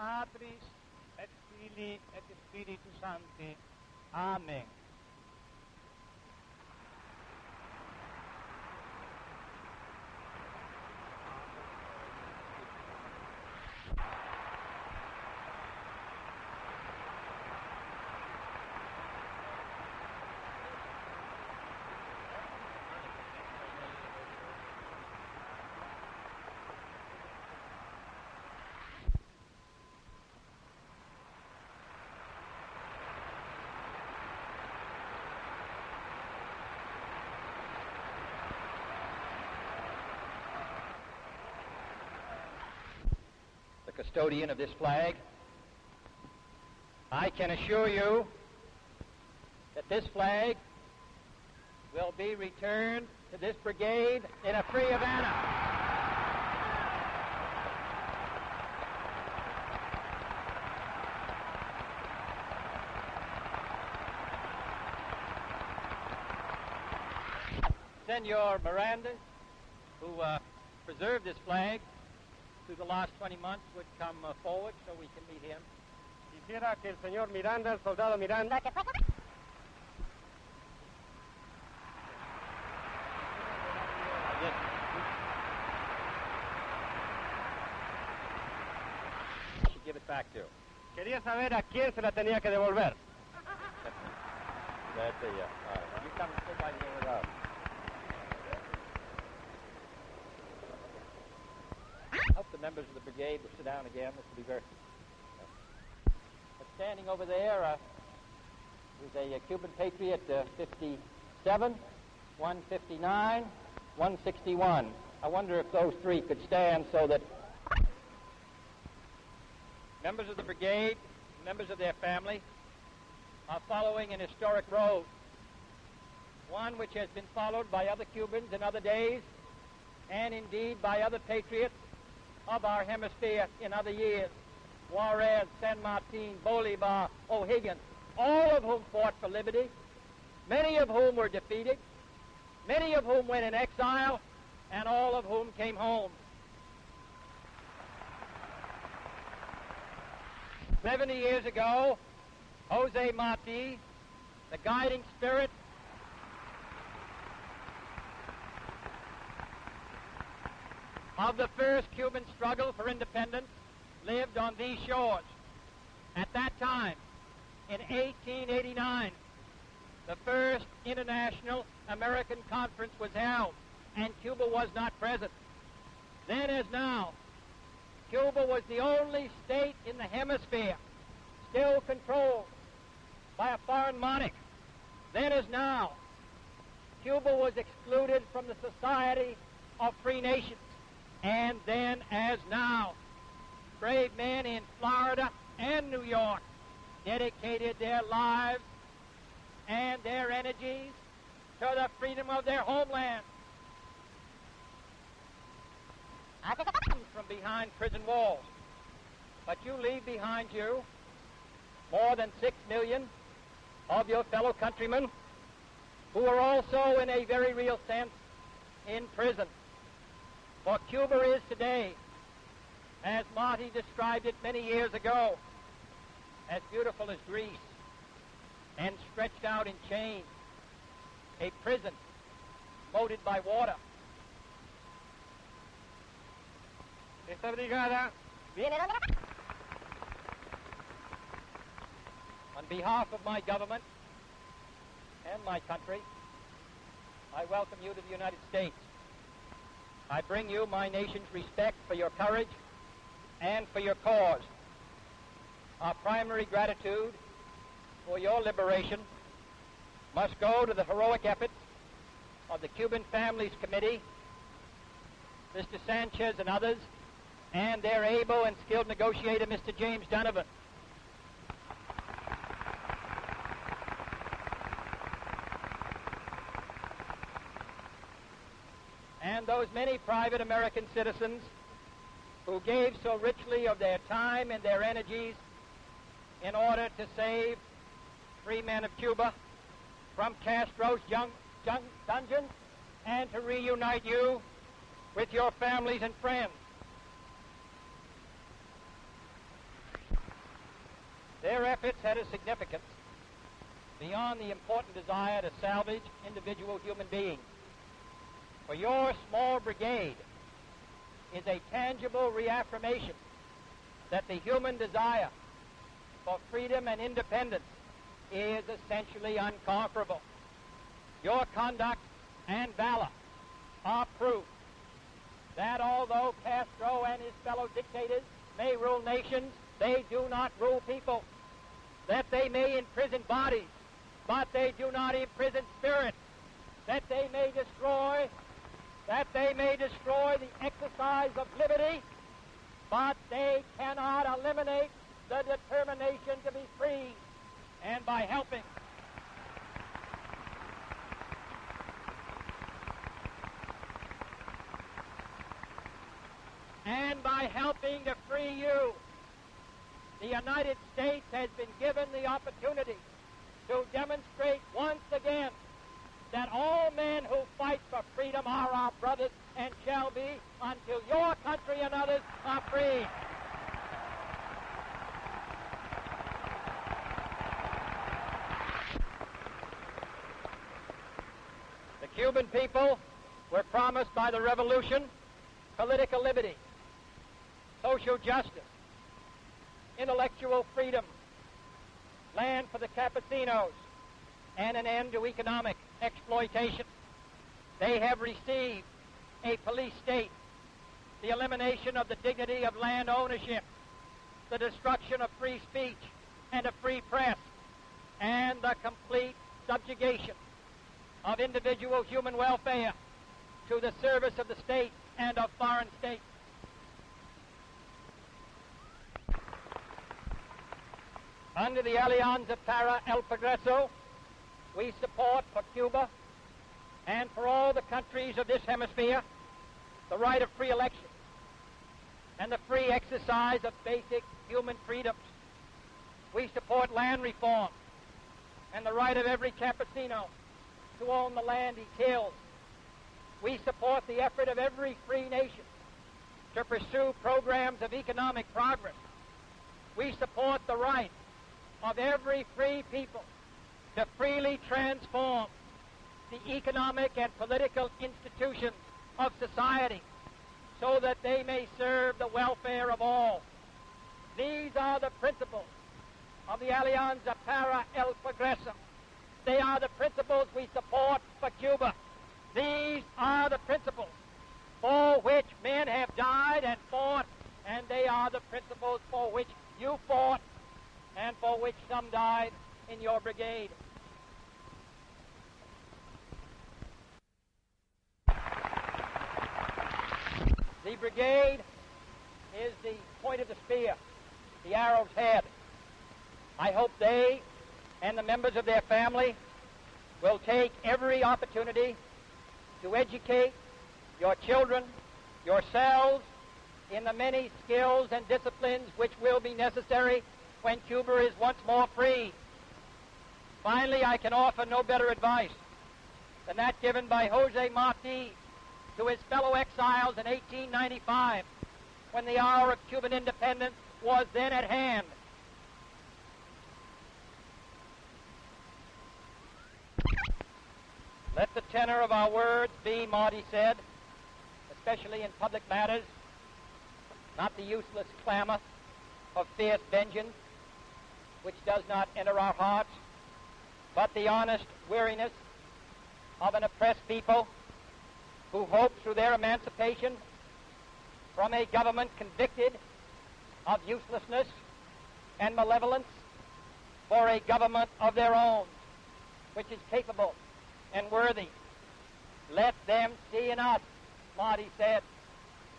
Patris et Filii et Spiritus Sancti. Amen. Custodian of this flag, I can assure you that this flag will be returned to this brigade in a free Havana. Senor Miranda, who preserved this flag through the last 20 months, would come forward so we can meet him. Quisiera que el señor Miranda, el soldado Miranda, should give it back to. quería saber a quién se la tenía que devolver. That's it, yeah. All right. You come and sit right here with us. I hope the members of the brigade will sit down again. This will be very... But standing over there is a Cuban patriot, 57, 159, 161. I wonder if those three could stand so that members of the brigade, members of their family, are following an historic road, one which has been followed by other Cubans in other days, and indeed by other patriots of our hemisphere in other years. Juarez, San Martin, Bolivar, O'Higgins, all of whom fought for liberty, many of whom were defeated, many of whom went in exile, and all of whom came home. 70 years ago, Jose Marti, the guiding spirit of the first Cuban struggle for independence, lived on these shores. At that time, in 1889, the first International American Conference was held, and Cuba was not present. Then as now, Cuba was the only state in the hemisphere still controlled by a foreign monarch. Then as now, Cuba was excluded from the Society of Free Nations. And then as now, brave men in Florida and New York dedicated their lives and their energies to the freedom of their homeland. From behind prison walls. But you leave behind you more than 6 million of your fellow countrymen who are also, in a very real sense, in prison. For Cuba is today, as Marty described it many years ago, as beautiful as Greece, and stretched out in chains, a prison moated by water. Esta brigada On behalf of my government and my country, I welcome you to the United States. I bring you my nation's respect for your courage and for your cause. Our primary gratitude for your liberation must go to the heroic efforts of the Cuban Families Committee, Mr. Sanchez and others, and their able and skilled negotiator, Mr. James Donovan. And those many private American citizens who gave so richly of their time and their energies in order to save free men of Cuba from Castro's dungeons and to reunite you with your families and friends. Their efforts had a significance beyond the important desire to salvage individual human beings. For your small brigade is a tangible reaffirmation that the human desire for freedom and independence is essentially unconquerable. Your conduct and valor are proof that although Castro and his fellow dictators may rule nations, they do not rule people. That they may imprison bodies, but they do not imprison spirit. That they may destroy the exercise of liberty, but they cannot eliminate the determination to be free. And by helping to free you, the United States has been given the opportunity to demonstrate once again that all men who fight for freedom are our brothers and shall be until your country and others are free. The Cuban people were promised by the revolution political liberty, social justice, intellectual freedom, land for the campesinos, and an end to economic exploitation. They have received a police state, the elimination of the dignity of land ownership, the destruction of free speech and a free press, and the complete subjugation of individual human welfare to the service of the state and of foreign states. Under the Alianza para el Progreso, we support for Cuba and for all the countries of this hemisphere the right of free election and the free exercise of basic human freedoms. We support land reform and the right of every campesino to own the land he tills. We support the effort of every free nation to pursue programs of economic progress. We support the right of every free people to freely transform the economic and political institutions of society so that they may serve the welfare of all. These are the principles of the Alianza para el Progreso. They are the principles we support for Cuba. These are the principles for which men have died and fought, and they are the principles for which you fought and for which some died in your brigade. The brigade is the point of the spear, the arrow's head. I hope they and the members of their family will take every opportunity to educate your children, yourselves, in the many skills and disciplines which will be necessary when Cuba is once more free. Finally, I can offer no better advice than that given by Jose Marti to his fellow exiles in 1895, when the hour of Cuban independence was then at hand. Let the tenor of our words be, Marty said, especially in public matters, not the useless clamor of fierce vengeance, which does not enter our hearts, but the honest weariness of an oppressed people who hope through their emancipation from a government convicted of uselessness and malevolence for a government of their own, which is capable and worthy. Let them see in us, Marty said,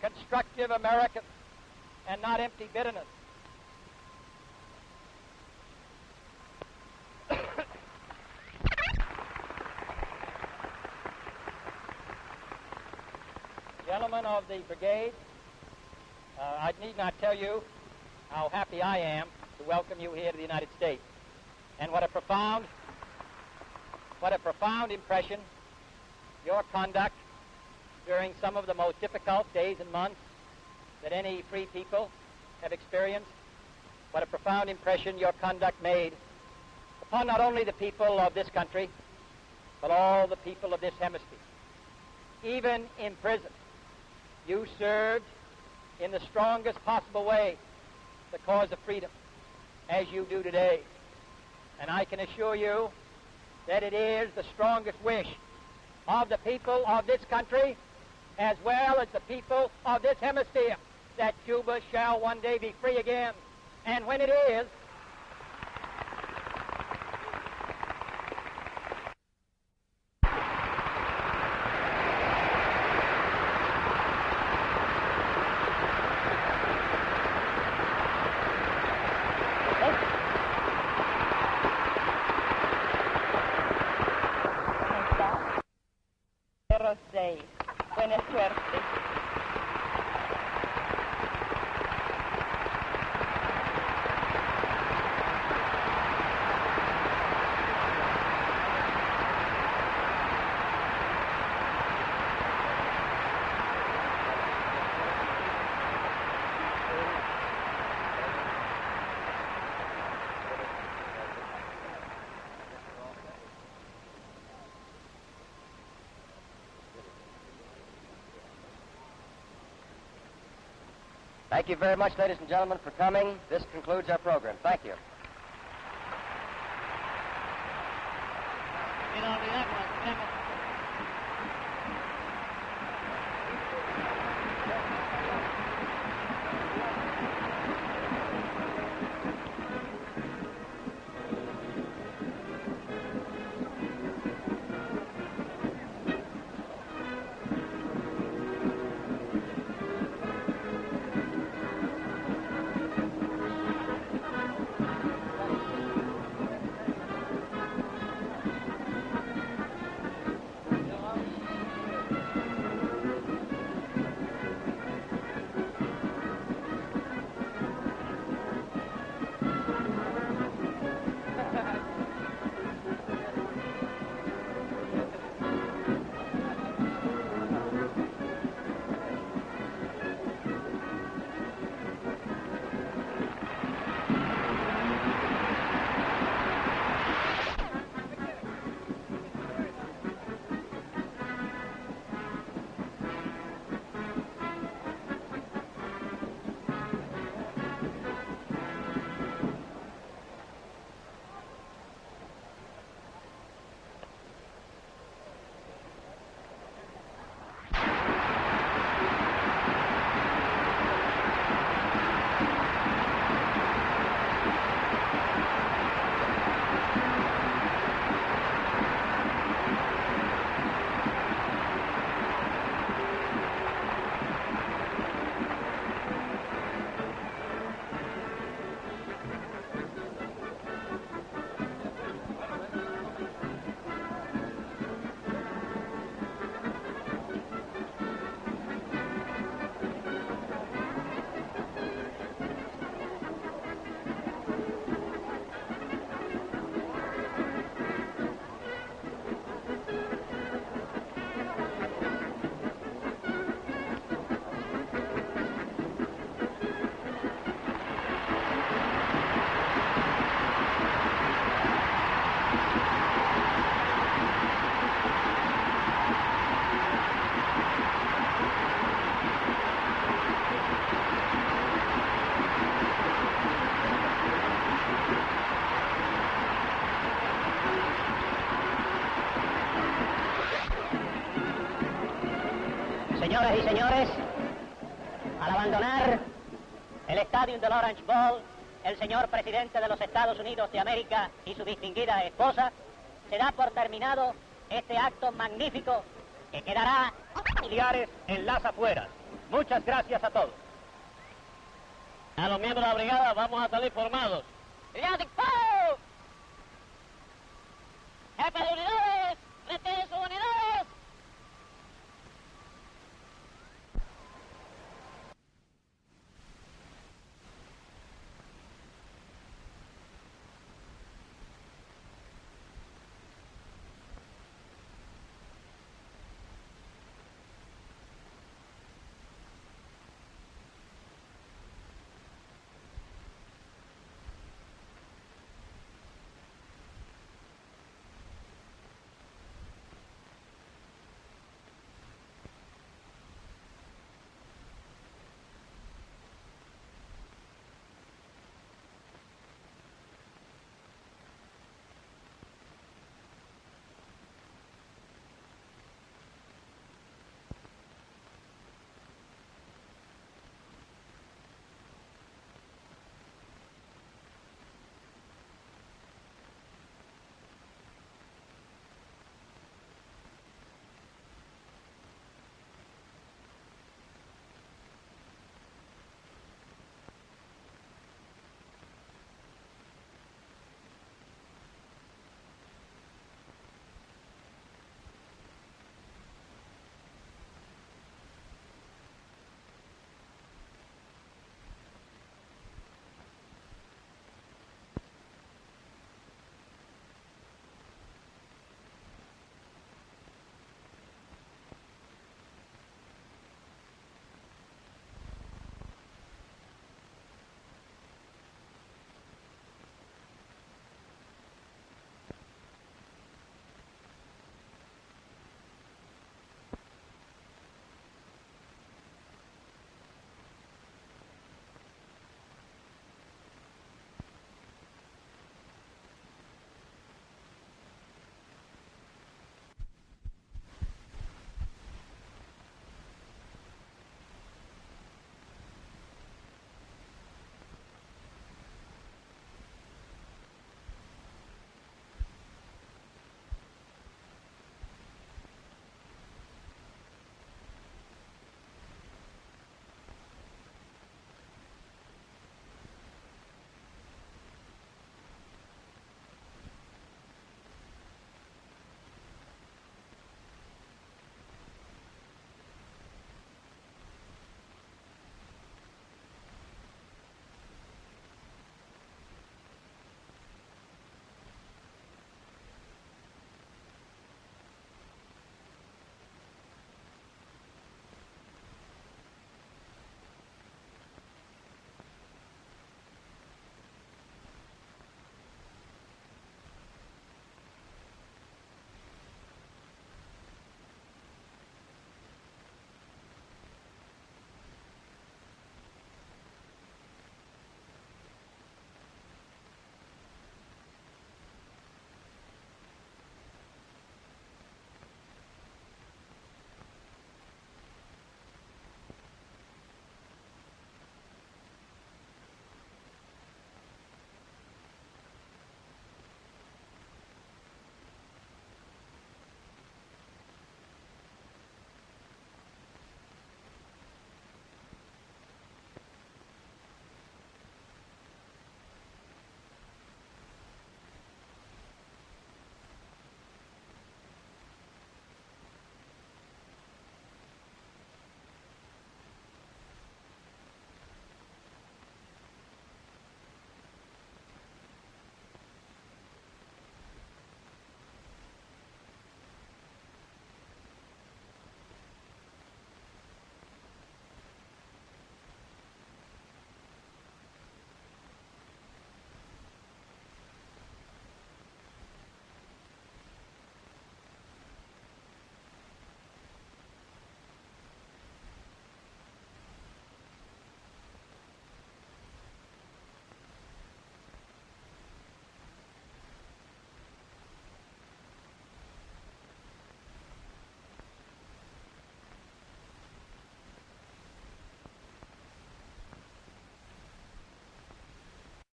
constructive Americans and not empty bitterness. Gentlemen of the brigade, I need not tell you how happy I am to welcome you here to the United States, and what a profound impression your conduct during some of the most difficult days and months that any free people have experienced what a profound impression your conduct made upon not only the people of this country, but all the people of this hemisphere. Even in prison, you served in the strongest possible way the cause of freedom, as you do today. And I can assure you that it is the strongest wish of the people of this country, as well as the people of this hemisphere, that Cuba shall one day be free again. And when it is, Day. Buena suerte. Thank you very much, ladies and gentlemen, for coming. This concludes our program. Thank you. Señoras y señores, al abandonar el estadio del Orange Bowl, el señor presidente de los Estados Unidos de América y su distinguida esposa, se da por terminado este acto magnífico que quedará familiares en las afueras. Muchas gracias a todos. A los miembros de la brigada vamos a salir formados.